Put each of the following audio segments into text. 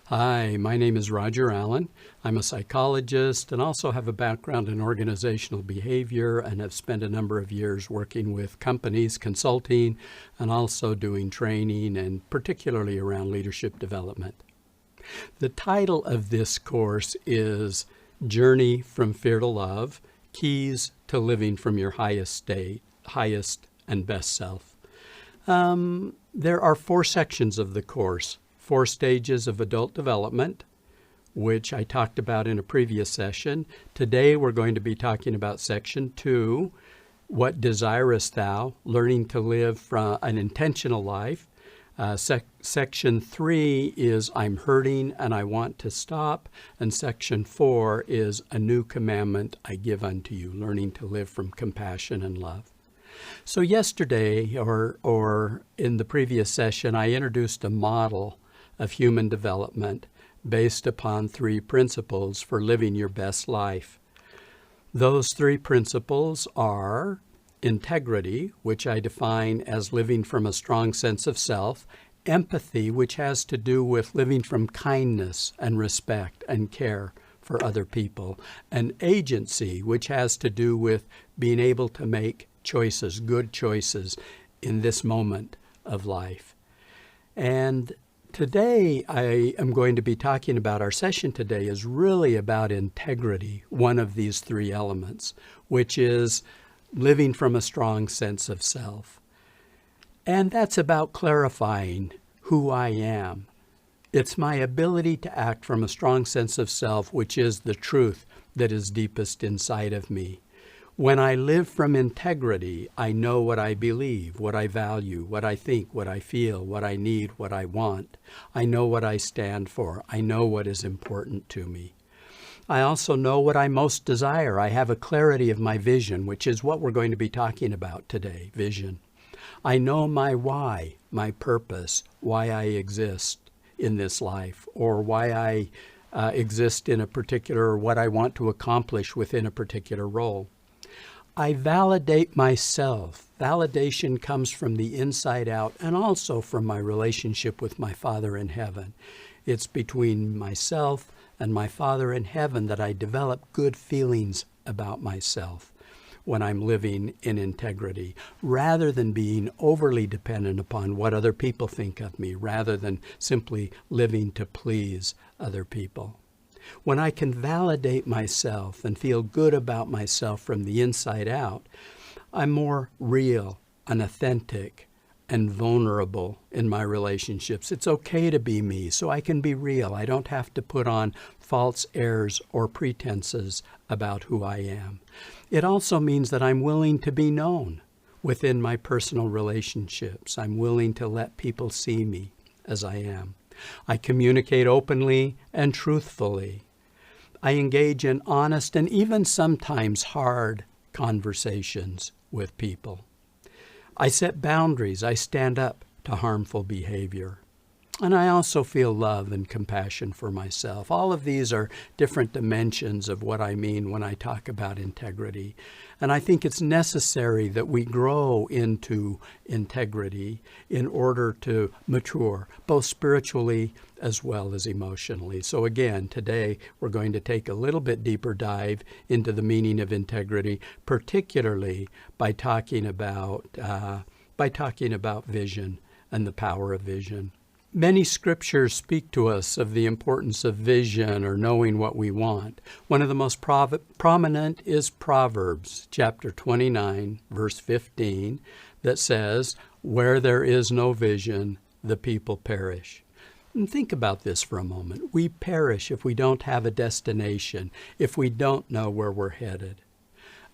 Hi, my name is Roger Allen. I'm a psychologist and also have a background in organizational behavior and have spent a number of years working with companies, consulting, and also doing training, and particularly around leadership development. The title of this course is Journey from Fear to Love, Keys to Living from Your Highest State, Highest and Best Self. There are 4 sections of the course. 4 stages of adult development, which I talked about in a previous session. Today we're going to be talking about section 2, What Desirest Thou? Learning to live from an intentional life. Section 3 is I'm hurting and I want to stop. And section 4 is A New Commandment I Give Unto You, learning to live from compassion and love. So yesterday, or in the previous session, I introduced a model of human development based upon 3 principles for living your best life. Those 3 principles are integrity, which I define as living from a strong sense of self; empathy, which has to do with living from kindness and respect and care for other people; and agency, which has to do with being able to make choices, good choices in this moment of life. And today, I am going to be talking about, our session today is really about integrity, one of these 3 elements, which is living from a strong sense of self. And that's about clarifying who I am. It's my ability to act from a strong sense of self, which is the truth that is deepest inside of me. When I live from integrity, I know what I believe, what I value, what I think, what I feel, what I need, what I want. I know what I stand for. I know what is important to me. I also know what I most desire. I have a clarity of my vision, which is what we're going to be talking about today, vision. I know my why, my purpose, why I exist in this life, or why I exist in a particular, or what I want to accomplish within a particular role. I validate myself. Validation comes from the inside out and also from my relationship with my Father in heaven. It's between myself and my Father in heaven that I develop good feelings about myself when I'm living in integrity, rather than being overly dependent upon what other people think of me, rather than simply living to please other people. When I can validate myself and feel good about myself from the inside out, I'm more real and authentic and vulnerable in my relationships. It's okay to be me, so I can be real. I don't have to put on false airs or pretenses about who I am. It also means that I'm willing to be known within my personal relationships. I'm willing to let people see me as I am. I communicate openly and truthfully. I engage in honest and even sometimes hard conversations with people. I set boundaries. I stand up to harmful behavior. And I also feel love and compassion for myself. All of these are different dimensions of what I mean when I talk about integrity. And I think it's necessary that we grow into integrity in order to mature, both spiritually as well as emotionally. So again, today we're going to take a little bit deeper dive into the meaning of integrity, particularly by talking about vision and the power of vision. Many scriptures speak to us of the importance of vision or knowing what we want. One of the most prominent is Proverbs chapter 29, verse 15, that says, "Where there is no vision, the people perish." And think about this for a moment. We perish if we don't have a destination, if we don't know where we're headed.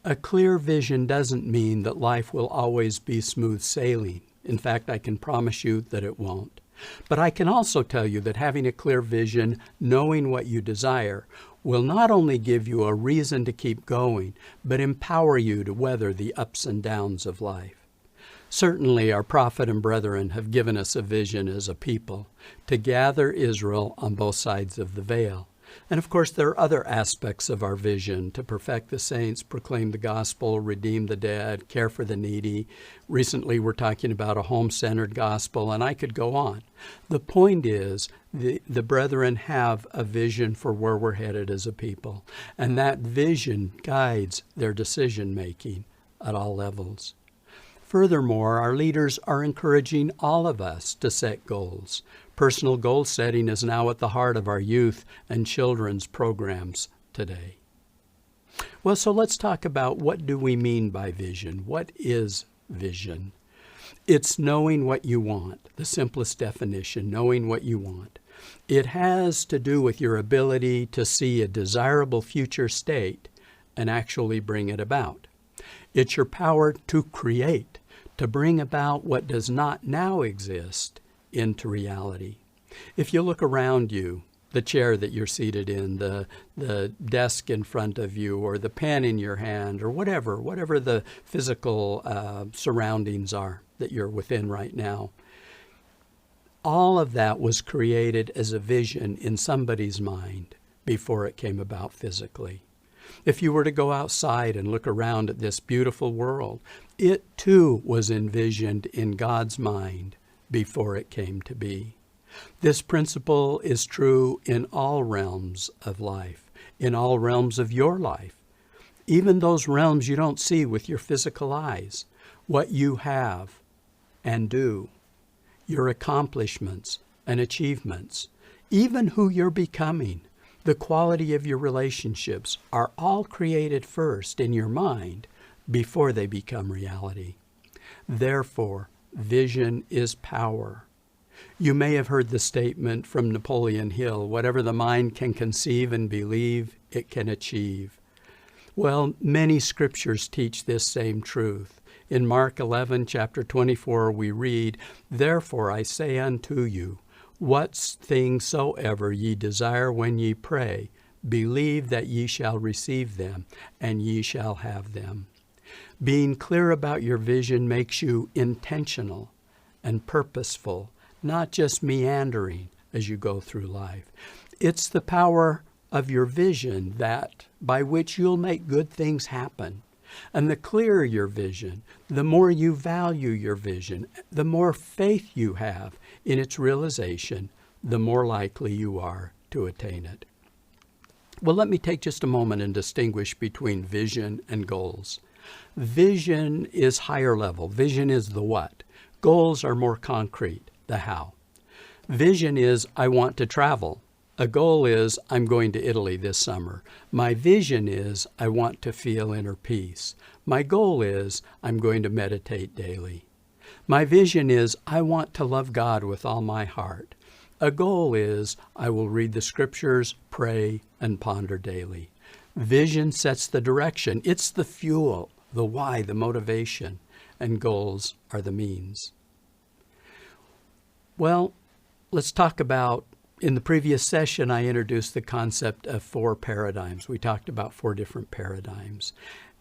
A clear vision doesn't mean that life will always be smooth sailing. In fact, I can promise you that it won't. But I can also tell you that having a clear vision, knowing what you desire, will not only give you a reason to keep going, but empower you to weather the ups and downs of life. Certainly, our prophet and brethren have given us a vision as a people to gather Israel on both sides of the veil. And of course, there are other aspects of our vision: to perfect the saints, proclaim the gospel, redeem the dead, care for the needy. Recently, we're talking about a home-centered gospel, and I could go on. The point is, the brethren have a vision for where we're headed as a people, and that vision guides their decision-making at all levels. Furthermore, our leaders are encouraging all of us to set goals. Personal goal setting is now at the heart of our youth and children's programs today. Well, so let's talk about, what do we mean by vision? What is vision? It's knowing what you want, the simplest definition, knowing what you want. It has to do with your ability to see a desirable future state and actually bring it about. It's your power to create, to bring about what does not now exist into reality. If you look around you, the chair that you're seated in, the desk in front of you, or the pen in your hand, or whatever the physical surroundings are that you're within right now, all of that was created as a vision in somebody's mind before it came about physically. If you were to go outside and look around at this beautiful world, it too was envisioned in God's mind before it came to be. This principle is true in all realms of life, in all realms of your life, even those realms you don't see with your physical eyes. What you have and do, your accomplishments and achievements, even who you're becoming, the quality of your relationships, are all created first in your mind before they become reality. Therefore, vision is power. You may have heard the statement from Napoleon Hill, whatever the mind can conceive and believe, it can achieve. Well, many scriptures teach this same truth. In Mark 11, chapter 24, we read, "Therefore I say unto you, what things soever ye desire when ye pray, believe that ye shall receive them, and ye shall have them." Being clear about your vision makes you intentional and purposeful, not just meandering as you go through life. It's the power of your vision by which you'll make good things happen. And the clearer your vision, the more you value your vision, the more faith you have in its realization, the more likely you are to attain it. Well, let me take just a moment and distinguish between vision and goals. Vision is higher level. Vision is the what. Goals are more concrete, the how. Vision is, I want to travel. A goal is, I'm going to Italy this summer. My vision is, I want to feel inner peace. My goal is, I'm going to meditate daily. My vision is, I want to love God with all my heart. A goal is, I will read the scriptures, pray, and ponder daily. Vision sets the direction. It's the fuel, the why, the motivation, and goals are the means. Well, let's talk about, in the previous session, I introduced the concept of 4 paradigms. We talked about 4 different paradigms.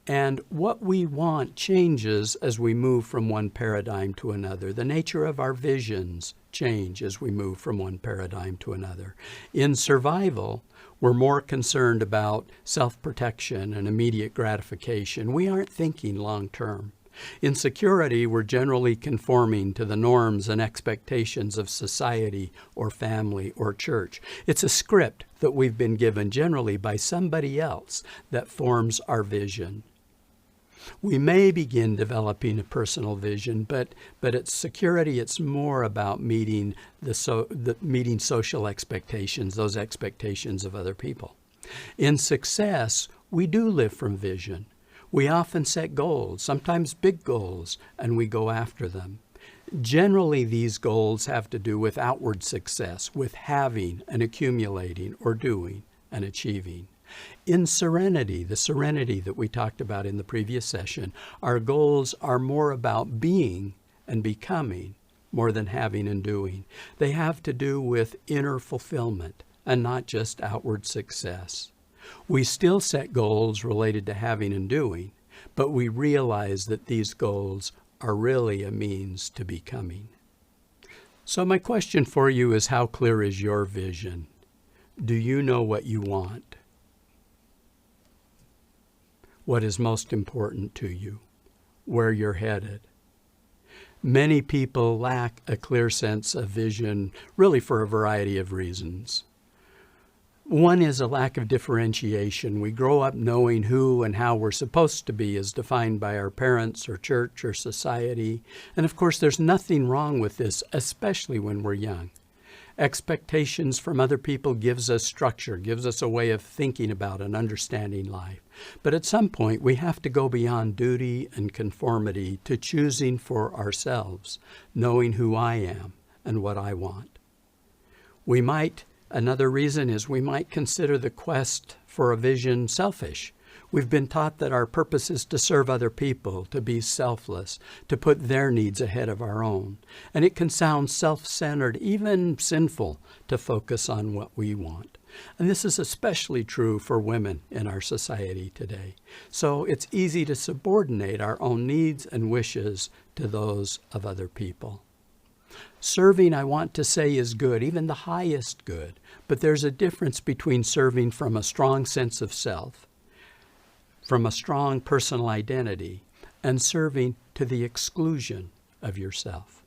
And what we want changes as we move from one paradigm to another. The nature of our visions change as we move from one paradigm to another. In survival, we're more concerned about self-protection and immediate gratification. We aren't thinking long-term. In security, we're generally conforming to the norms and expectations of society or family or church. It's a script that we've been given generally by somebody else that forms our vision. We may begin developing a personal vision, but at security, it's more about meeting meeting social expectations, those expectations of other people. In success, we do live from vision. We often set goals, sometimes big goals, and we go after them. Generally, these goals have to do with outward success, with having and accumulating or doing and achieving. In serenity, the serenity that we talked about in the previous session, our goals are more about being and becoming more than having and doing. They have to do with inner fulfillment and not just outward success. We still set goals related to having and doing, but we realize that these goals are really a means to becoming. So my question for you is, how clear is your vision? Do you know what you want? What is most important to you? Where you're headed? Many people lack a clear sense of vision, really for a variety of reasons. One is a lack of differentiation. We grow up knowing who and how we're supposed to be as defined by our parents or church or society. And of course, there's nothing wrong with this, especially when we're young. Expectations from other people gives us structure, gives us a way of thinking about and understanding life. But at some point, we have to go beyond duty and conformity to choosing for ourselves, knowing who I am and what I want. Another reason is we might consider the quest for a vision selfish. We've been taught that our purpose is to serve other people, to be selfless, to put their needs ahead of our own. And it can sound self-centered, even sinful, to focus on what we want. And this is especially true for women in our society today. So it's easy to subordinate our own needs and wishes to those of other people. Serving, I want to say, is good, even the highest good. But there's a difference between serving from a strong sense of self, from a strong personal identity, and serving to the exclusion of yourself.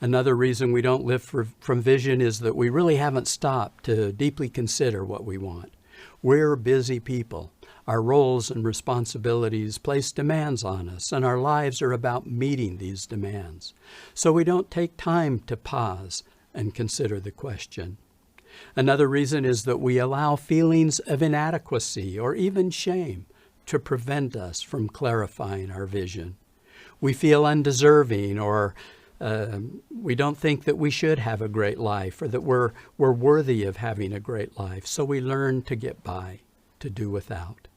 Another reason we don't live from vision is that we really haven't stopped to deeply consider what we want. We're busy people. Our roles and responsibilities place demands on us, and our lives are about meeting these demands. So we don't take time to pause and consider the question. Another reason is that we allow feelings of inadequacy or even shame to prevent us from clarifying our vision. We feel undeserving, or we don't think that we should have a great life, or that we're worthy of having a great life. So we learn to get by, to do without.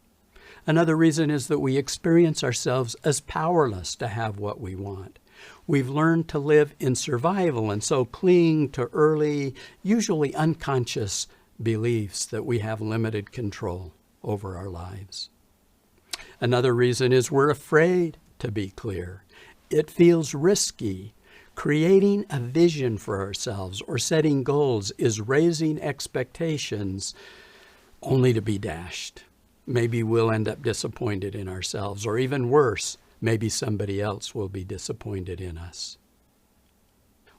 Another reason is that we experience ourselves as powerless to have what we want. We've learned to live in survival and so cling to early, usually unconscious beliefs that we have limited control over our lives. Another reason is we're afraid to be clear. It feels risky. Creating a vision for ourselves or setting goals is raising expectations only to be dashed. Maybe we'll end up disappointed in ourselves, or even worse, maybe somebody else will be disappointed in us.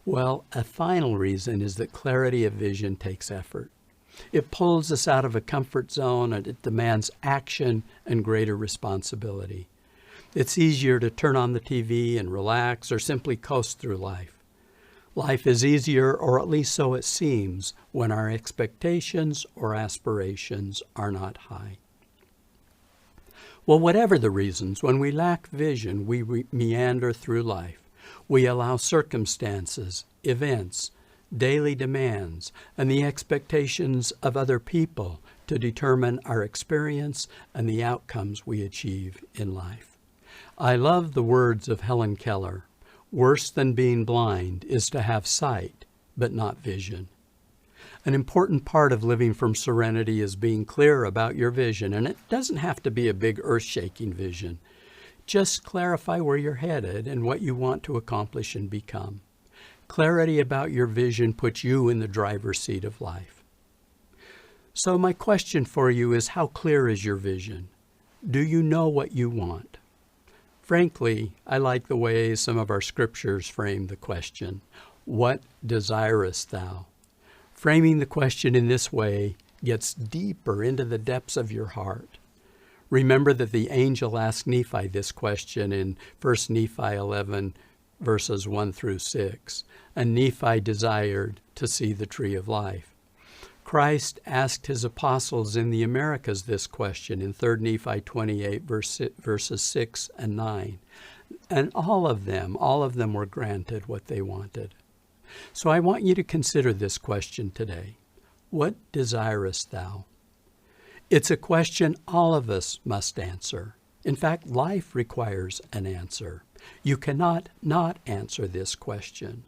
Well, a final reason is that clarity of vision takes effort. It pulls us out of a comfort zone, and it demands action and greater responsibility. It's easier to turn on the TV and relax or simply coast through life. Life is easier, or at least so it seems, when our expectations or aspirations are not high. Well, whatever the reasons, when we lack vision, we meander through life. We allow circumstances, events, daily demands, and the expectations of other people to determine our experience and the outcomes we achieve in life. I love the words of Helen Keller. Worse than being blind is to have sight, but not vision. An important part of living from serenity is being clear about your vision, and it doesn't have to be a big earth-shaking vision. Just clarify where you're headed and what you want to accomplish and become. Clarity about your vision puts you in the driver's seat of life. So my question for you is, how clear is your vision? Do you know what you want? Frankly, I like the way some of our scriptures frame the question. What desirest thou? Framing the question in this way gets deeper into the depths of your heart. Remember that the angel asked Nephi this question in 1 Nephi 11, verses 1 through 6, and Nephi desired to see the tree of life. Christ asked his apostles in the Americas this question in 3 Nephi 28, verses 6 and 9. And all of them were granted what they wanted. So I want you to consider this question today. What desirest thou? It's a question all of us must answer. In fact, life requires an answer. You cannot not answer this question.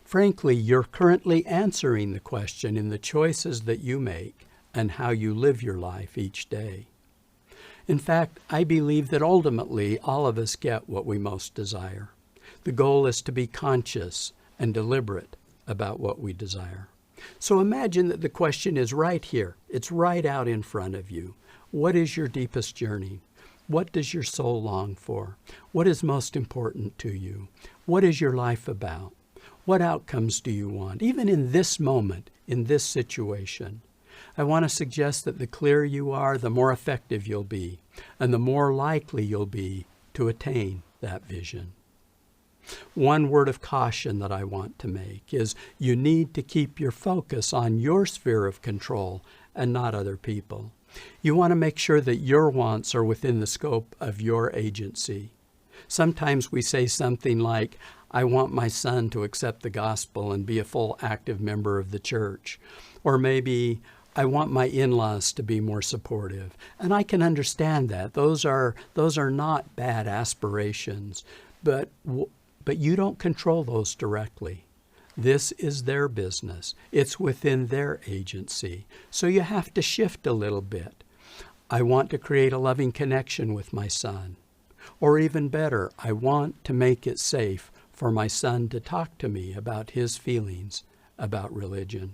Frankly, you're currently answering the question in the choices that you make and how you live your life each day. In fact, I believe that ultimately all of us get what we most desire. The goal is to be conscious and deliberate about what we desire. So imagine that the question is right here. It's right out in front of you. What is your deepest journey? What does your soul long for? What is most important to you? What is your life about? What outcomes do you want? Even in this moment, in this situation, I want to suggest that the clearer you are, the more effective you'll be, and the more likely you'll be to attain that vision. One word of caution that I want to make is you need to keep your focus on your sphere of control and not other people. You want to make sure that your wants are within the scope of your agency. Sometimes we say something like, I want my son to accept the gospel and be a full active member of the church. Or maybe, I want my in-laws to be more supportive. And I can understand that. Those are not bad aspirations. But you don't control those directly. This is their business. It's within their agency. So you have to shift a little bit. I want to create a loving connection with my son. Or even better, I want to make it safe for my son to talk to me about his feelings about religion.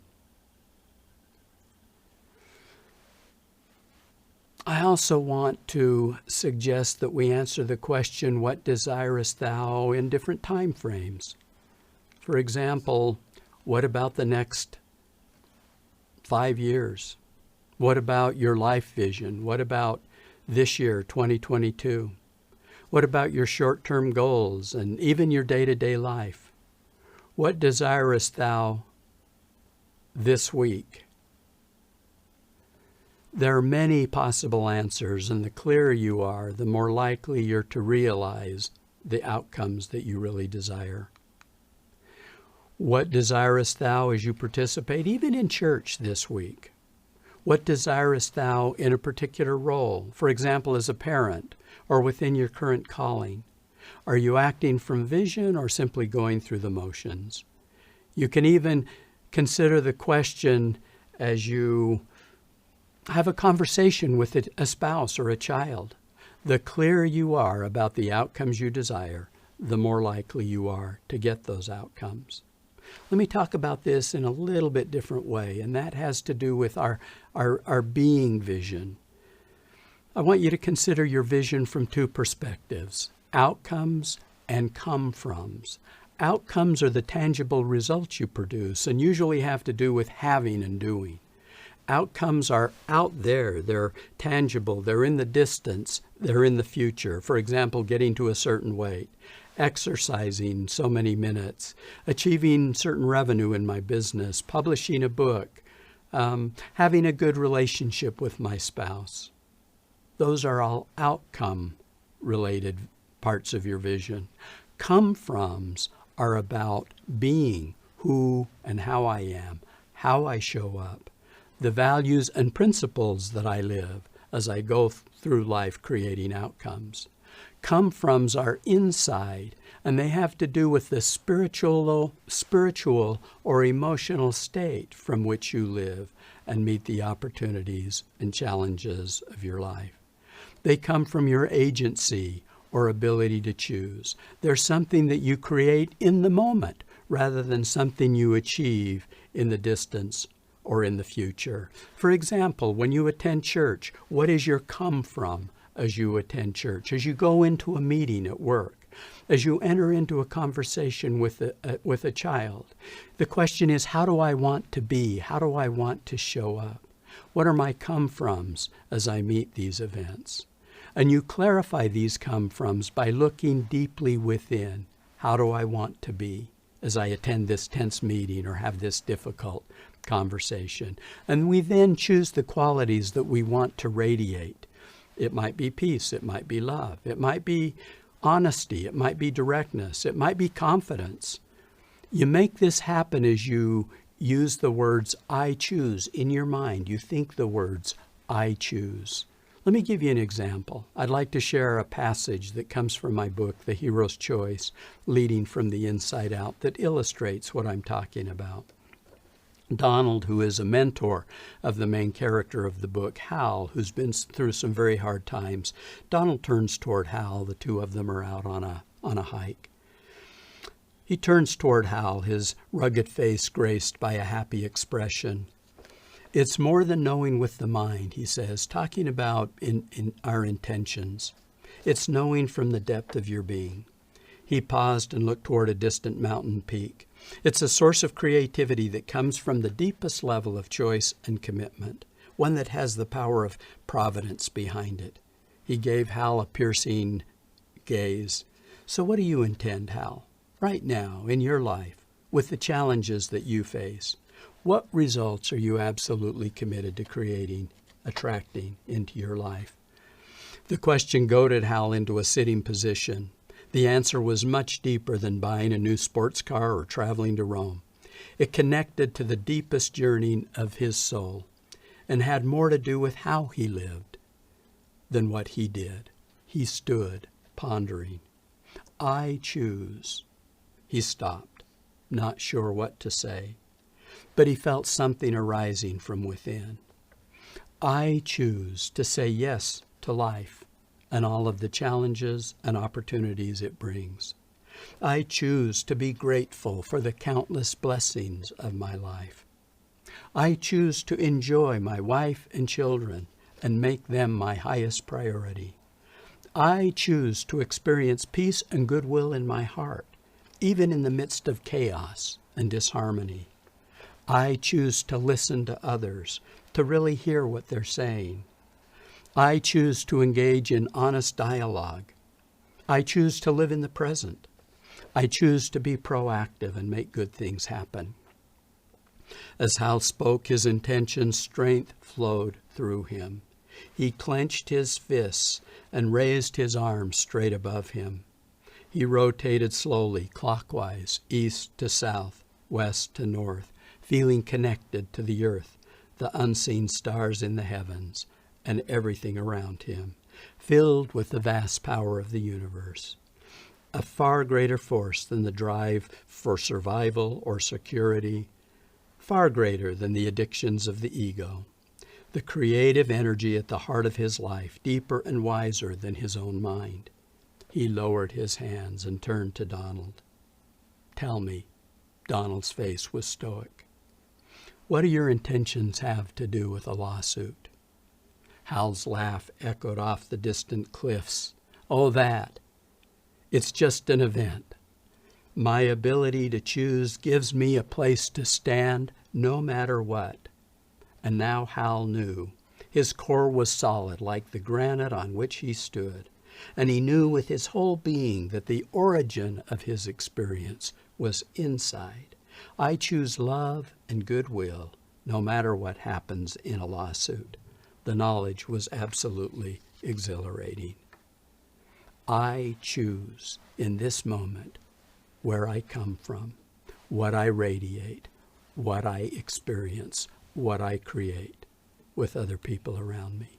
I also want to suggest that we answer the question, what desirest thou, in different time frames. For example, what about the next 5 years? What about your life vision? What about this year, 2022? What about your short-term goals and even your day-to-day life? What desirest thou this week? There are many possible answers, and the clearer you are, the more likely you're to realize the outcomes that you really desire. What desirest thou as you participate, even in church this week? What desirest thou in a particular role, for example, as a parent or within your current calling? Are you acting from vision or simply going through the motions? You can even consider the question as you have a conversation with a spouse or a child. The clearer you are about the outcomes you desire, the more likely you are to get those outcomes. Let me talk about this in a little bit different way, and that has to do with our being vision. I want you to consider your vision from two perspectives, outcomes and come-froms. Outcomes are the tangible results you produce and usually have to do with having and doing. Outcomes are out there, they're tangible, they're in the distance, they're in the future. For example, getting to a certain weight, exercising so many minutes, achieving certain revenue in my business, publishing a book, having a good relationship with my spouse. Those are all outcome-related parts of your vision. Come-froms are about being who and how I am, how I show up, the values and principles that I live as I go through life creating outcomes. Come-froms are inside, and they have to do with the spiritual or emotional state from which you live and meet the opportunities and challenges of your life. They come from your agency or ability to choose. They're something that you create in the moment rather than something you achieve in the distance or in the future. For example, when you attend church, what is your come from as you attend church? As you go into a meeting at work, as you enter into a conversation with a child, the question is, how do I want to be? How do I want to show up? What are my come-froms as I meet these events? And you clarify these come-froms by looking deeply within. How do I want to be as I attend this tense meeting or have this difficult conversation? And we then choose the qualities that we want to radiate. It might be peace, it might be love, it might be honesty, it might be directness, it might be confidence. You make this happen as you use the words I choose in your mind. You think the words I choose. Let me give you an example. I'd like to share a passage that comes from my book, The Hero's Choice, Leading from the Inside Out, that illustrates what I'm talking about. Donald, who is a mentor of the main character of the book, Hal, who's been through some very hard times, Donald turns toward Hal. The two of them are out on a hike. He turns toward Hal, his rugged face graced by a happy expression. It's more than knowing with the mind, he says, talking about in our intentions. It's knowing from the depth of your being. He paused and looked toward a distant mountain peak. It's a source of creativity that comes from the deepest level of choice and commitment, one that has the power of providence behind it. He gave Hal a piercing gaze. So what do you intend, Hal, right now in your life, with the challenges that you face? What results are you absolutely committed to creating, attracting into your life? The question goaded Hal into a sitting position. The answer was much deeper than buying a new sports car or traveling to Rome. It connected to the deepest yearning of his soul and had more to do with how he lived than what he did. He stood, pondering. I choose. He stopped, not sure what to say, but he felt something arising from within. I choose to say yes to life and all of the challenges and opportunities it brings. I choose to be grateful for the countless blessings of my life. I choose to enjoy my wife and children and make them my highest priority. I choose to experience peace and goodwill in my heart, even in the midst of chaos and disharmony. I choose to listen to others, to really hear what they're saying. I choose to engage in honest dialogue. I choose to live in the present. I choose to be proactive and make good things happen. As Hal spoke, his intention, strength flowed through him. He clenched his fists and raised his arms straight above him. He rotated slowly, clockwise, east to south, west to north, feeling connected to the earth, the unseen stars in the heavens, and everything around him, filled with the vast power of the universe. A far greater force than the drive for survival or security, far greater than the addictions of the ego. The creative energy at the heart of his life, deeper and wiser than his own mind. He lowered his hands and turned to Donald. Tell me, Donald's face was stoic. What do your intentions have to do with a lawsuit? Hal's laugh echoed off the distant cliffs. Oh, that. It's just an event. My ability to choose gives me a place to stand no matter what. And now Hal knew. His core was solid like the granite on which he stood. And he knew with his whole being that the origin of his experience was inside. I choose love and goodwill no matter what happens in a lawsuit. The knowledge was absolutely exhilarating. I choose in this moment where I come from, what I radiate, what I experience, what I create with other people around me.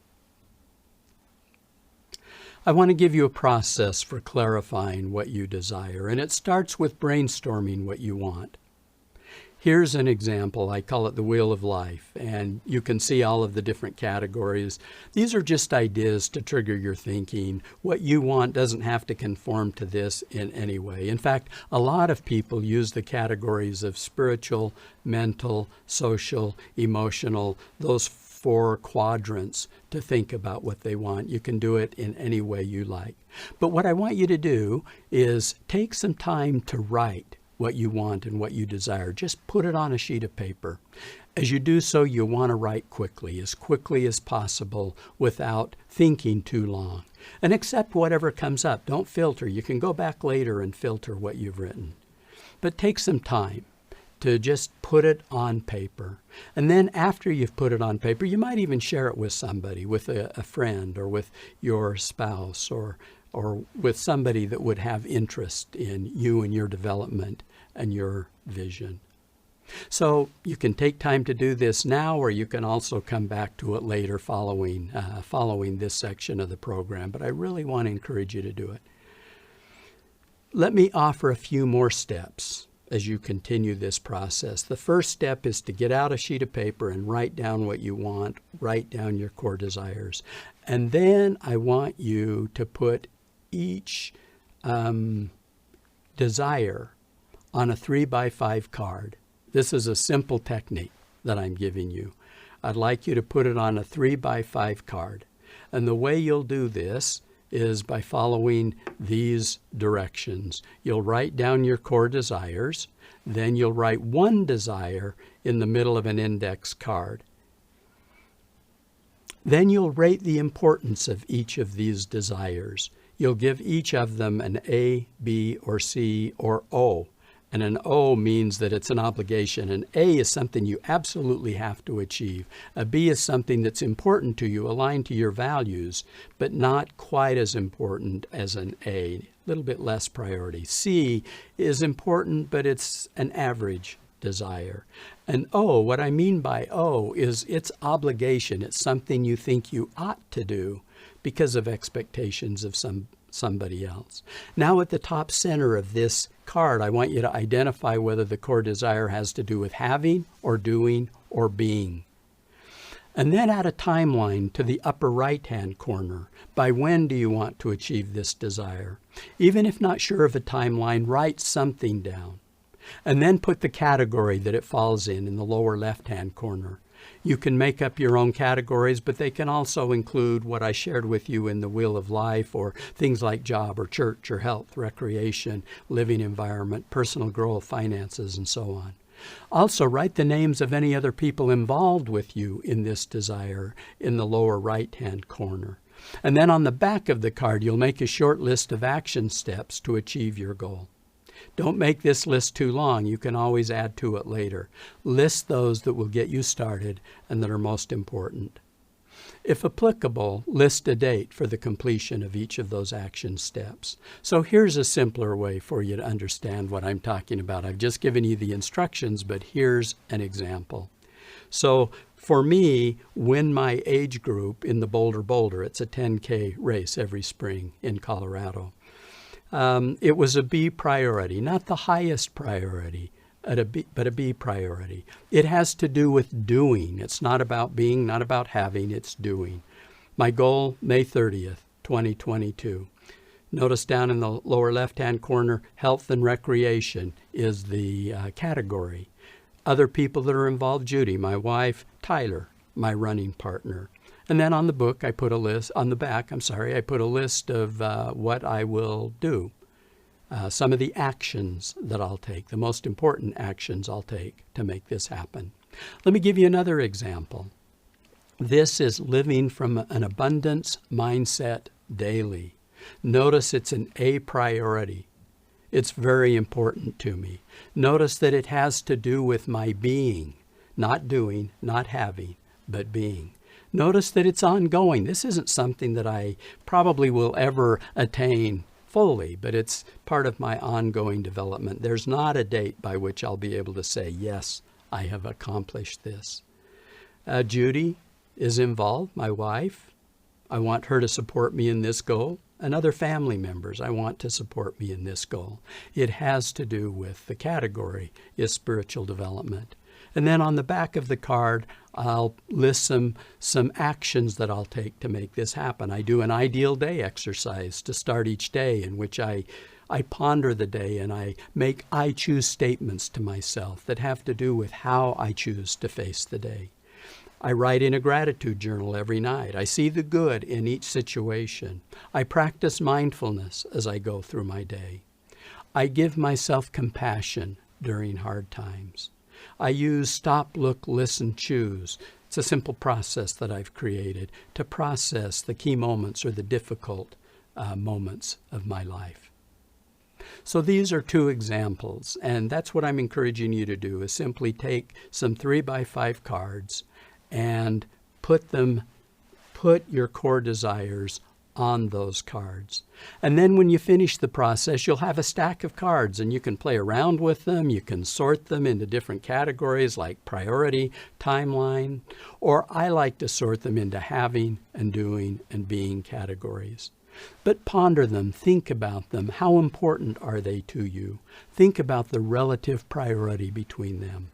I want to give you a process for clarifying what you desire, and it starts with brainstorming what you want. Here's an example. I call it the Wheel of Life, and you can see all of the different categories. These are just ideas to trigger your thinking. What you want doesn't have to conform to this in any way. In fact, a lot of people use the categories of spiritual, mental, social, emotional, those 4 quadrants to think about what they want. You can do it in any way you like. But what I want you to do is take some time to write what you want and what you desire. Just put it on a sheet of paper. As you do so, you want to write quickly as possible without thinking too long. And accept whatever comes up. Don't filter. You can go back later and filter what you've written. But take some time to just put it on paper. And then after you've put it on paper, you might even share it with somebody, with a friend or with your spouse or with somebody that would have interest in you and your development and your vision. So you can take time to do this now, or you can also come back to it later following this section of the program. But I really want to encourage you to do it. Let me offer a few more steps as you continue this process. The first step is to get out a sheet of paper and write down what you want, write down your core desires. And then I want you to put each desire on a 3x5 card. This is a simple technique that I'm giving you. I'd like you to put it on a 3x5 card. And the way you'll do this is by following these directions. You'll write down your core desires, then you'll write one desire in the middle of an index card. Then you'll rate the importance of each of these desires. You'll give each of them an A, B, or C, or O. And an O means that it's an obligation. An A is something you absolutely have to achieve. A B is something that's important to you, aligned to your values, but not quite as important as an A, a little bit less priority. C is important, but it's an average desire. And O, what I mean by O, is it's obligation. It's something you think you ought to do because of expectations of somebody else. Now at the top center of this card, I want you to identify whether the core desire has to do with having or doing or being. And then add a timeline to the upper right-hand corner. By when do you want to achieve this desire? Even if not sure of a timeline, write something down. And then put the category that it falls in the lower left-hand corner. You can make up your own categories, but they can also include what I shared with you in the Wheel of Life, or things like job or church or health, recreation, living environment, personal growth, finances, and so on. Also, write the names of any other people involved with you in this desire in the lower right-hand corner. And then on the back of the card, you'll make a short list of action steps to achieve your goal. Don't make this list too long. You can always add to it later. List those that will get you started and that are most important. If applicable, list a date for the completion of each of those action steps. So here's a simpler way for you to understand what I'm talking about. I've just given you the instructions, but here's an example. So for me, win my age group in the Boulder, it's a 10K race every spring in Colorado. It was a B priority, not the highest priority, but a B priority. It has to do with doing. It's not about being, not about having, it's doing. My goal, May 30th, 2022. Notice down in the lower left-hand corner, health and recreation is the category. Other people that are involved, Judy, my wife, Tyler, my running partner. And then on the book, I put a list, on the back, I put a list of what I will do. Some of the actions that I'll take, the most important actions I'll take to make this happen. Let me give you another example. This is living from an abundance mindset daily. Notice it's an A priority. It's very important to me. Notice that it has to do with my being, not doing, not having, but being. Notice that it's ongoing. This isn't something that I probably will ever attain fully, but it's part of my ongoing development. There's not a date by which I'll be able to say, yes, I have accomplished this. Judy is involved, my wife. I want her to support me in this goal. And other family members, I want to support me in this goal. It has to do with the category is spiritual development. And then on the back of the card, I'll list some actions that I'll take to make this happen. I do an ideal day exercise to start each day in which I ponder the day and I make I choose statements to myself that have to do with how I choose to face the day. I write in a gratitude journal every night. I see the good in each situation. I practice mindfulness as I go through my day. I give myself compassion during hard times. I use stop, look, listen, choose. It's a simple process that I've created to process the key moments or the difficult moments of my life. So these are two examples, and that's what I'm encouraging you to do, is simply take some 3x5 cards and put your core desires on those cards. And then when you finish the process, you'll have a stack of cards and you can play around with them. You can sort them into different categories like priority, timeline, or I like to sort them into having and doing and being categories. But ponder them, think about them. How important are they to you? Think about the relative priority between them.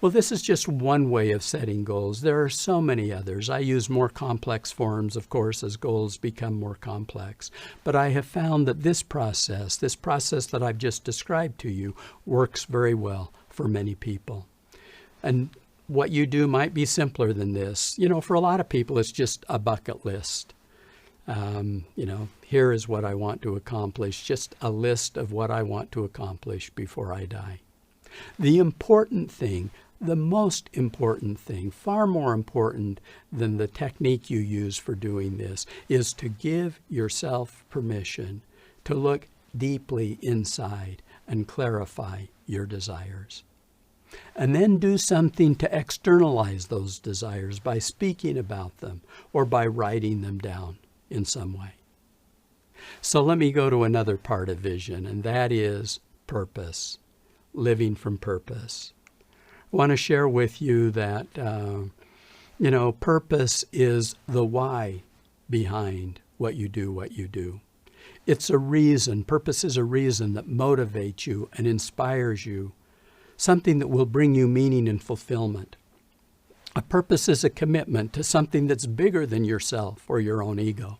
Well, this is just one way of setting goals. There are so many others. I use more complex forms, of course, as goals become more complex. But I have found that this process that I've just described to you, works very well for many people. And what you do might be simpler than this. For a lot of people, it's just a bucket list. Here is what I want to accomplish, just a list of what I want to accomplish before I die. The important thing, the most important thing, far more important than the technique you use for doing this, is to give yourself permission to look deeply inside and clarify your desires. And then do something to externalize those desires by speaking about them or by writing them down in some way. So let me go to another part of vision, and that is purpose, living from purpose. I want to share with you that, purpose is the why behind what you do. It's a reason. Purpose is a reason that motivates you and inspires you, something that will bring you meaning and fulfillment. A purpose is a commitment to something that's bigger than yourself or your own ego.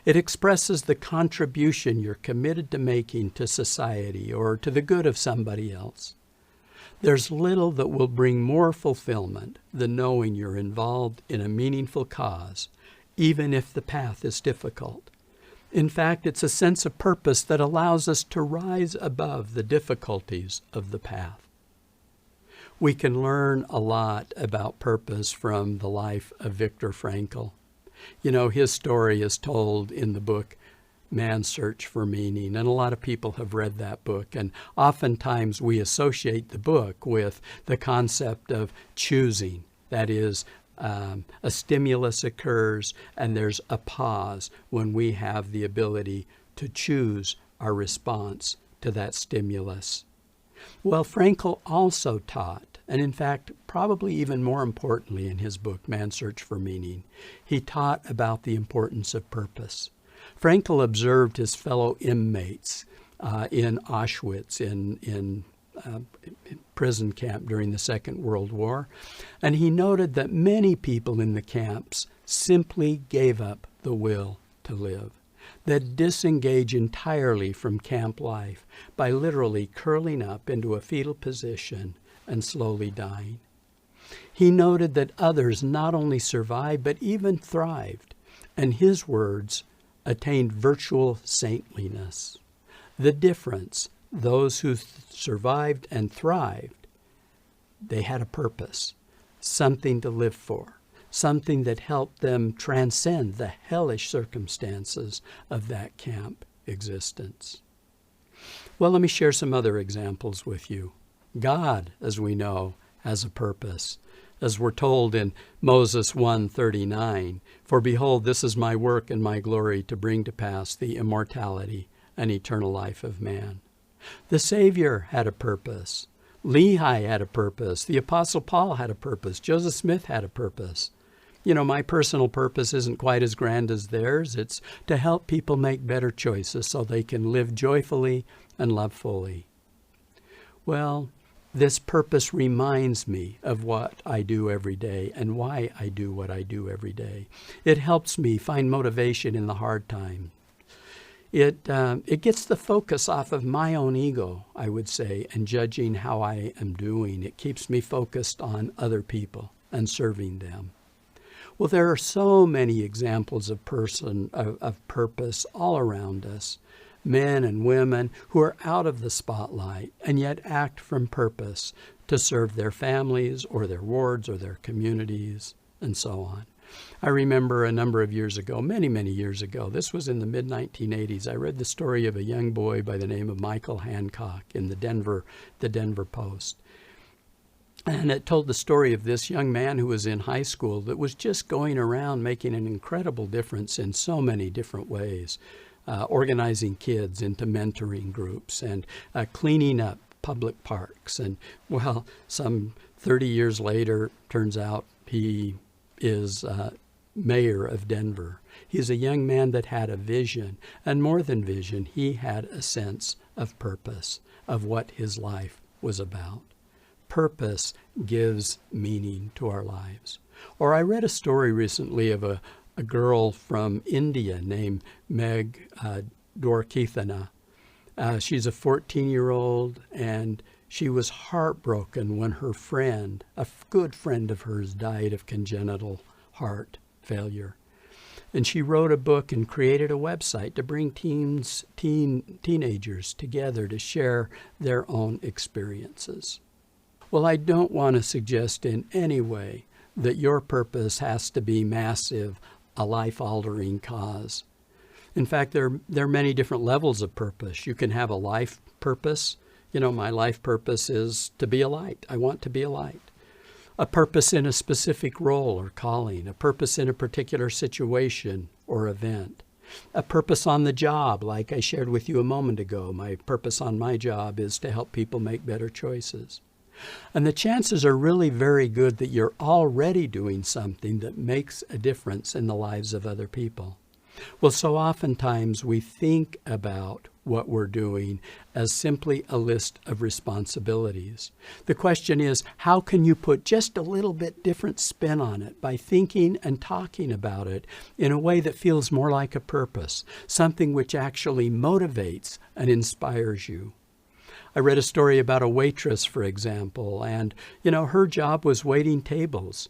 It expresses the contribution you're committed to making to society or to the good of somebody else. There's little that will bring more fulfillment than knowing you're involved in a meaningful cause, even if the path is difficult. In fact, it's a sense of purpose that allows us to rise above the difficulties of the path. We can learn a lot about purpose from the life of Viktor Frankl. His story is told in the book Man's Search for Meaning, and a lot of people have read that book, and oftentimes we associate the book with the concept of choosing. That is, a stimulus occurs and there's a pause when we have the ability to choose our response to that stimulus. Well, Frankl also taught, and in fact, probably even more importantly in his book, Man's Search for Meaning, he taught about the importance of purpose. Frankl observed his fellow inmates in Auschwitz, in prison camp during the Second World War, and he noted that many people in the camps simply gave up the will to live, that disengage entirely from camp life by literally curling up into a fetal position and slowly dying. He noted that others not only survived, but even thrived, and his words, attained virtual saintliness. The difference, those who survived and thrived, they had a purpose, something to live for, something that helped them transcend the hellish circumstances of that camp existence. Well, let me share some other examples with you. God, as we know, has a purpose. As we're told in Moses 1:39, "For behold, this is my work and my glory, to bring to pass the immortality and eternal life of man." The Savior had a purpose. Lehi had a purpose. The Apostle Paul had a purpose. Joseph Smith had a purpose. My personal purpose isn't quite as grand as theirs. It's to help people make better choices so they can live joyfully and love fully. Well, this purpose reminds me of what I do every day and why I do what I do every day. It helps me find motivation in the hard times. It gets the focus off of my own ego, I would say, and judging how I am doing. It keeps me focused on other people and serving them. Well, there are so many examples of purpose all around us. Men and women who are out of the spotlight and yet act from purpose to serve their families or their wards or their communities and so on. I remember a number of years ago, many, many years ago, this was in the mid-1980s, I read the story of a young boy by the name of Michael Hancock in the Denver Post. And it told the story of this young man who was in high school that was just going around making an incredible difference in so many different ways. Organizing kids into mentoring groups and cleaning up public parks. And, well, some 30 years later, turns out he is mayor of Denver. He's a young man that had a vision, and more than vision, he had a sense of purpose, of what his life was about. purpose gives meaning to our lives. Or I read a story recently of a girl from India named Meg Dwarkethana. She's a 14-year-old, and she was heartbroken when her friend, a good friend of hers, died of congenital heart failure. And she wrote a book and created a website to bring teenagers together to share their own experiences. Well, I don't want to suggest in any way that your purpose has to be massive, a life-altering cause. In fact, there are many different levels of purpose. You can have a life purpose. You know, my life purpose is to be a light. I want to be a light. A purpose in a specific role or calling, a purpose in a particular situation or event, a purpose on the job, like I shared with you a moment ago. My purpose on my job is to help people make better choices. And the chances are really very good that you're already doing something that makes a difference in the lives of other people. Well, so oftentimes we think about what we're doing as simply a list of responsibilities. The question is, how can you put just a little bit different spin on it by thinking and talking about it in a way that feels more like a purpose, something which actually motivates and inspires you? I read a story about a waitress, for example, and, her job was waiting tables,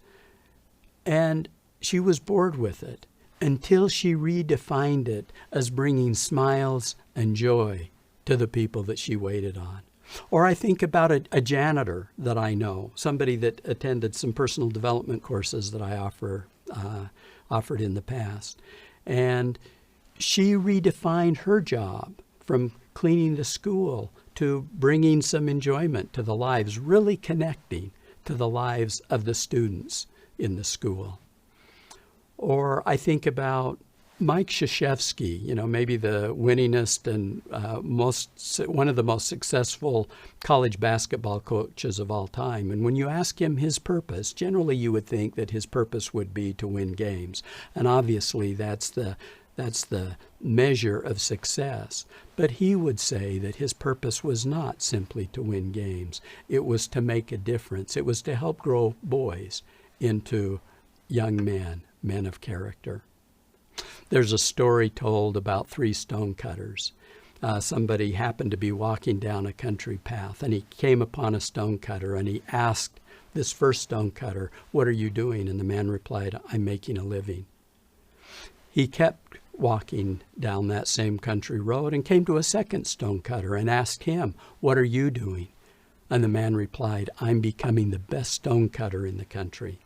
and she was bored with it until she redefined it as bringing smiles and joy to the people that she waited on. Or I think about a janitor that I know, somebody that attended some personal development courses that I offered in the past. And she redefined her job from cleaning the school to bringing some enjoyment to the lives, really connecting to the lives of the students in the school. Or I think about Mike Krzyzewski, maybe the winningest and one of the most successful college basketball coaches of all time. And when you ask him his purpose, generally you would think that his purpose would be to win games. And obviously that's the measure of success. But he would say that his purpose was not simply to win games. It was to make a difference. It was to help grow boys into young men of character. There's a story told about 3 stonecutters. Somebody happened to be walking down a country path, and he came upon a stonecutter, and he asked this first stonecutter, "What are you doing?" And the man replied, "I'm making a living." He kept walking down that same country road and came to a second stonecutter and asked him, "What are you doing?" And the man replied, "I'm becoming the best stonecutter in the country."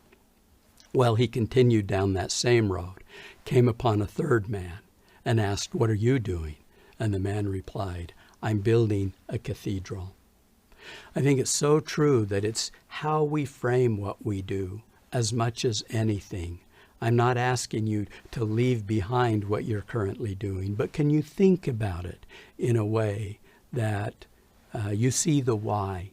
Well, he continued down that same road, came upon a third man, and asked, "What are you doing?" And the man replied, "I'm building a cathedral." I think it's so true that it's how we frame what we do as much as anything. I'm not asking you to leave behind what you're currently doing, but can you think about it in a way that you see the why,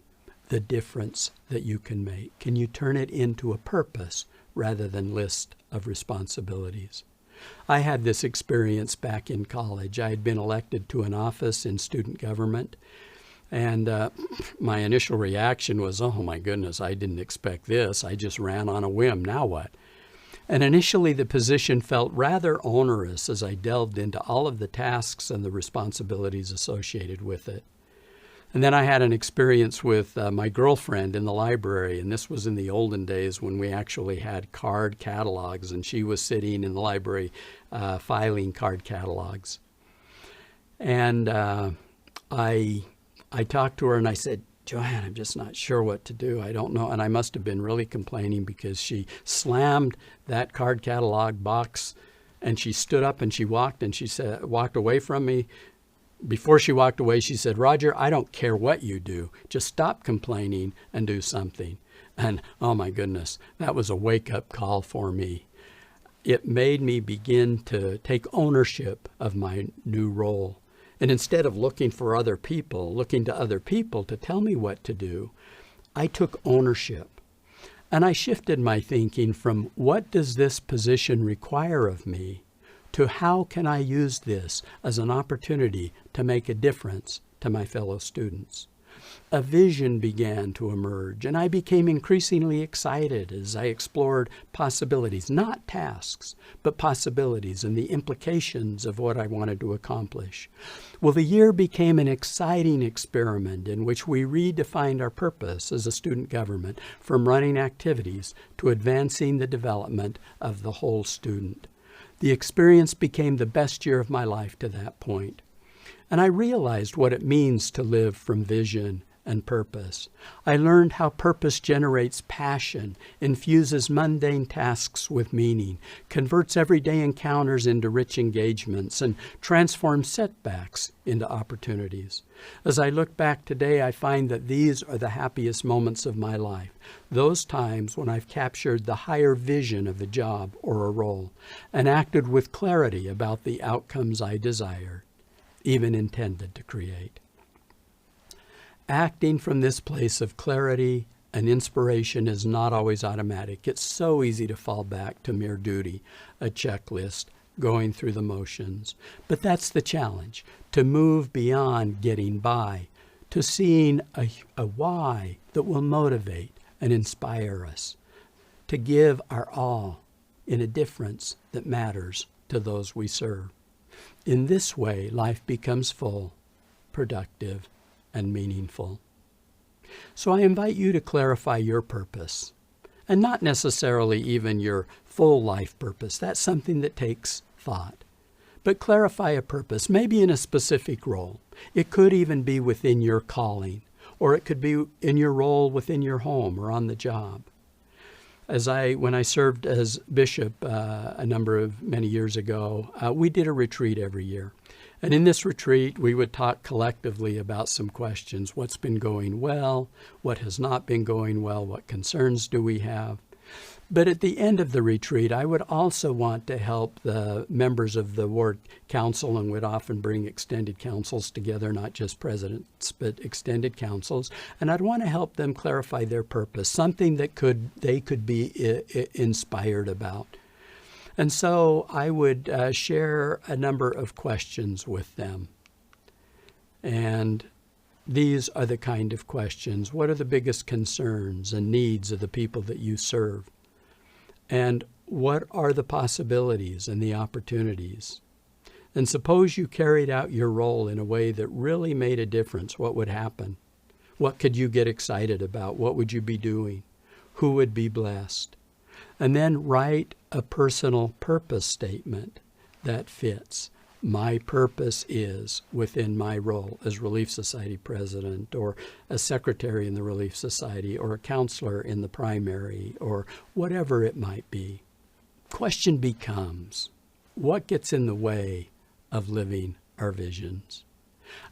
the difference that you can make? Can you turn it into a purpose rather than list of responsibilities? I had this experience back in college. I had been elected to an office in student government, and my initial reaction was, oh my goodness, I didn't expect this. I just ran on a whim. Now what? And initially the position felt rather onerous as I delved into all of the tasks and the responsibilities associated with it. And then I had an experience with my girlfriend in the library, and this was in the olden days when we actually had card catalogs, and she was sitting in the library filing card catalogs. And I talked to her and I said, "Joanne, I'm just not sure what to do. I don't know." And I must have been really complaining because she slammed that card catalog box, and she stood up and she walked away from me. Before she walked away, she said, "Roger, I don't care what you do. Just stop complaining and do something." And oh my goodness, that was a wake-up call for me. It made me begin to take ownership of my new role. And instead of looking to other people to tell me what to do, I took ownership. And I shifted my thinking from what does this position require of me to how can I use this as an opportunity to make a difference to my fellow students. A vision began to emerge, and I became increasingly excited as I explored possibilities, not tasks, but possibilities and the implications of what I wanted to accomplish. Well, the year became an exciting experiment in which we redefined our purpose as a student government, from running activities to advancing the development of the whole student. The experience became the best year of my life to that point. And I realized what it means to live from vision and purpose. I learned how purpose generates passion, infuses mundane tasks with meaning, converts everyday encounters into rich engagements, and transforms setbacks into opportunities. As I look back today, I find that these are the happiest moments of my life, those times when I've captured the higher vision of a job or a role, and acted with clarity about the outcomes I desired, even intended to create. Acting from this place of clarity and inspiration is not always automatic. It's so easy to fall back to mere duty, a checklist, going through the motions. But that's the challenge, to move beyond getting by, to seeing a why that will motivate and inspire us, to give our all in a difference that matters to those we serve. In this way, life becomes full, productive, and meaningful. So I invite you to clarify your purpose, and not necessarily even your full life purpose. That's something that takes thought. But clarify a purpose, maybe in a specific role. It could even be within your calling, or it could be in your role within your home or on the job. When I served as bishop many years ago, we did a retreat every year. And in this retreat, we would talk collectively about some questions. What's been going well? What has not been going well? What concerns do we have? But at the end of the retreat, I would also want to help the members of the ward council, and would often bring extended councils together, not just presidents, but extended councils. And I'd want to help them clarify their purpose, something that they could be inspired about. And so I would share a number of questions with them. And these are the kind of questions. What are the biggest concerns and needs of the people that you serve? And what are the possibilities and the opportunities? And suppose you carried out your role in a way that really made a difference. What would happen? What could you get excited about? What would you be doing? Who would be blessed? And then write a personal purpose statement that fits. My purpose is within my role as Relief Society president, or a secretary in the Relief Society, or a counselor in the primary, or whatever it might be. Question becomes, what gets in the way of living our visions?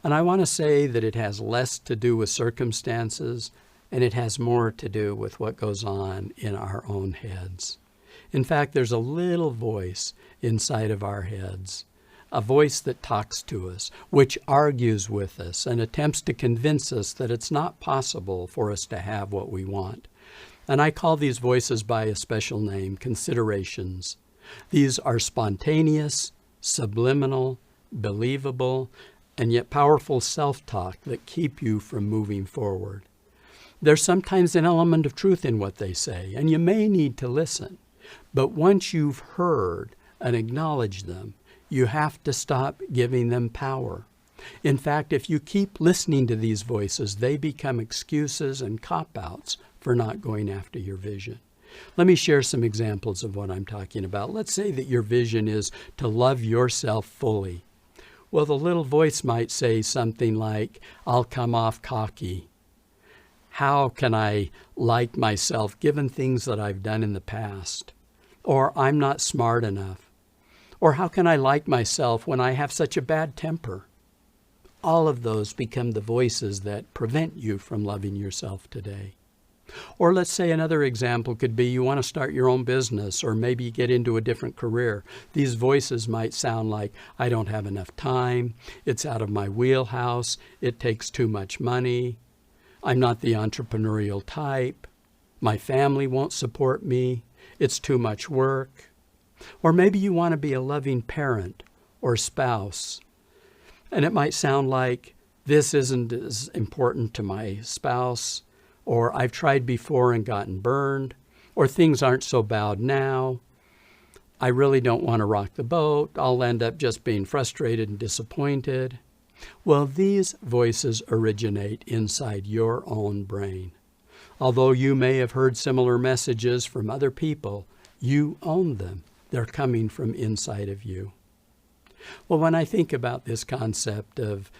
And I want to say that it has less to do with circumstances, and it has more to do with what goes on in our own heads. In fact, there's a little voice inside of our heads, a voice that talks to us, which argues with us and attempts to convince us that it's not possible for us to have what we want. And I call these voices by a special name, considerations. These are spontaneous, subliminal, believable, and yet powerful self-talk that keep you from moving forward. There's sometimes an element of truth in what they say, and you may need to listen. But once you've heard and acknowledged them, you have to stop giving them power. In fact, if you keep listening to these voices, they become excuses and cop-outs for not going after your vision. Let me share some examples of what I'm talking about. Let's say that your vision is to love yourself fully. Well, the little voice might say something like, I'll come off cocky. How can I like myself given things that I've done in the past? Or I'm not smart enough. Or how can I like myself when I have such a bad temper? All of those become the voices that prevent you from loving yourself today. Or let's say another example could be you want to start your own business, or maybe get into a different career. These voices might sound like, I don't have enough time, it's out of my wheelhouse, it takes too much money, I'm not the entrepreneurial type, my family won't support me, it's too much work. Or maybe you want to be a loving parent or spouse, and it might sound like, this isn't as important to my spouse, or I've tried before and gotten burned, or things aren't so bad now. I really don't want to rock the boat. I'll end up just being frustrated and disappointed. Well, these voices originate inside your own brain. Although you may have heard similar messages from other people, you own them. They're coming from inside of you. Well, when I think about this concept of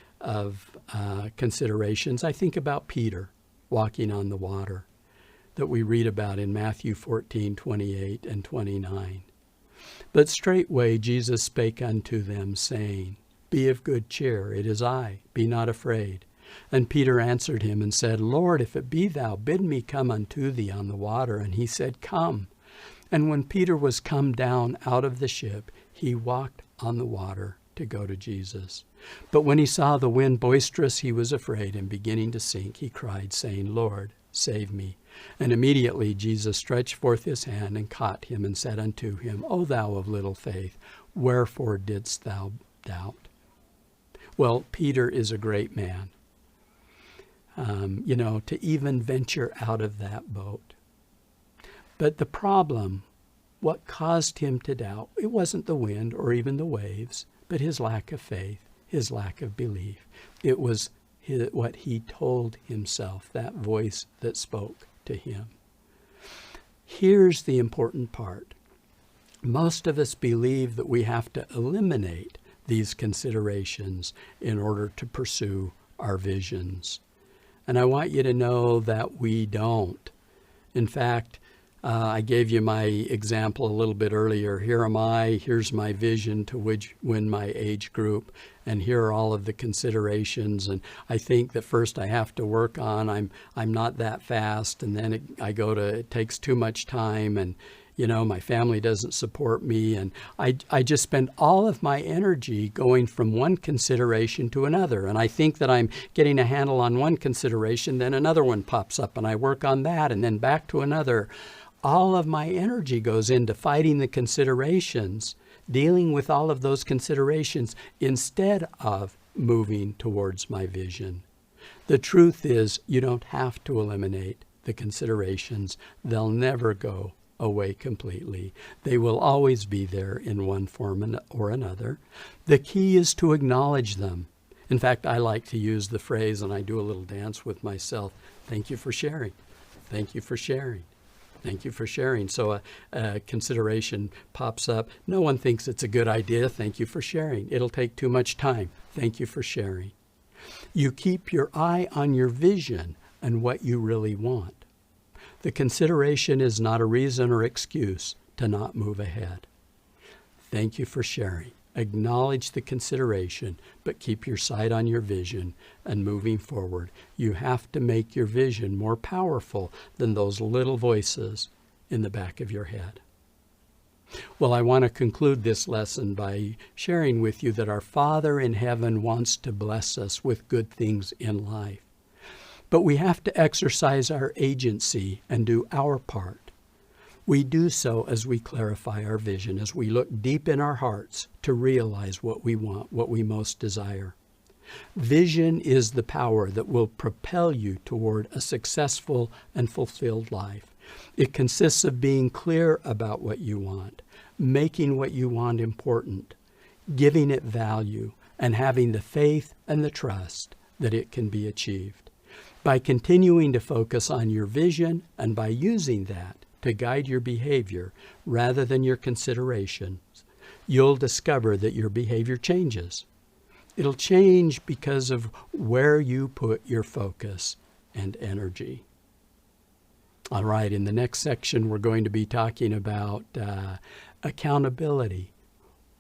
considerations, I think about Peter walking on the water that we read about in Matthew 14:28 and 29. But straightway Jesus spake unto them, saying, Be of good cheer, it is I, be not afraid. And Peter answered him and said, Lord, if it be thou, bid me come unto thee on the water. And he said, Come. And when Peter was come down out of the ship, he walked on the water to go to Jesus. But when he saw the wind boisterous, he was afraid, and beginning to sink, he cried, saying, Lord, save me. And immediately Jesus stretched forth his hand and caught him and said unto him, O thou of little faith, wherefore didst thou doubt? Well, Peter is a great man, to even venture out of that boat. But the problem, what caused him to doubt, it wasn't the wind or even the waves, but his lack of faith, his lack of belief. It was what he told himself, that voice that spoke to him. Here's the important part. Most of us believe that we have to eliminate these considerations in order to pursue our visions. And I want you to know that we don't. In fact, I gave you my example a little bit earlier. Here am I, here's my vision to win my age group, and here are all of the considerations. And I think that first I have to work on, I'm not that fast, and then it takes too much time, and my family doesn't support me, and I just spend all of my energy going from one consideration to another. And I think that I'm getting a handle on one consideration, then another one pops up, and I work on that, and then back to another. All of my energy goes into fighting the considerations, dealing with all of those considerations, instead of moving towards my vision. The truth is, you don't have to eliminate the considerations. They'll never go away completely. They will always be there in one form or another. The key is to acknowledge them. In fact, I like to use the phrase, and I do a little dance with myself, thank you for sharing. Thank you for sharing. Thank you for sharing. So a consideration pops up. No one thinks it's a good idea. Thank you for sharing. It'll take too much time. Thank you for sharing. You keep your eye on your vision and what you really want. The consideration is not a reason or excuse to not move ahead. Thank you for sharing. Acknowledge the consideration, but keep your sight on your vision and moving forward. You have to make your vision more powerful than those little voices in the back of your head. Well, I want to conclude this lesson by sharing with you that our Father in heaven wants to bless us with good things in life. But we have to exercise our agency and do our part. We do so as we clarify our vision, as we look deep in our hearts to realize what we want, what we most desire. Vision is the power that will propel you toward a successful and fulfilled life. It consists of being clear about what you want, making what you want important, giving it value, and having the faith and the trust that it can be achieved. By continuing to focus on your vision and by using that to guide your behavior rather than your considerations, you'll discover that your behavior changes. It'll change because of where you put your focus and energy. All right, in the next section, we're going to be talking about accountability.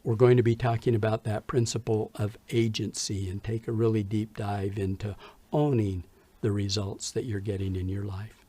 We're going to be talking about that principle of agency and take a really deep dive into owning the results that you're getting in your life.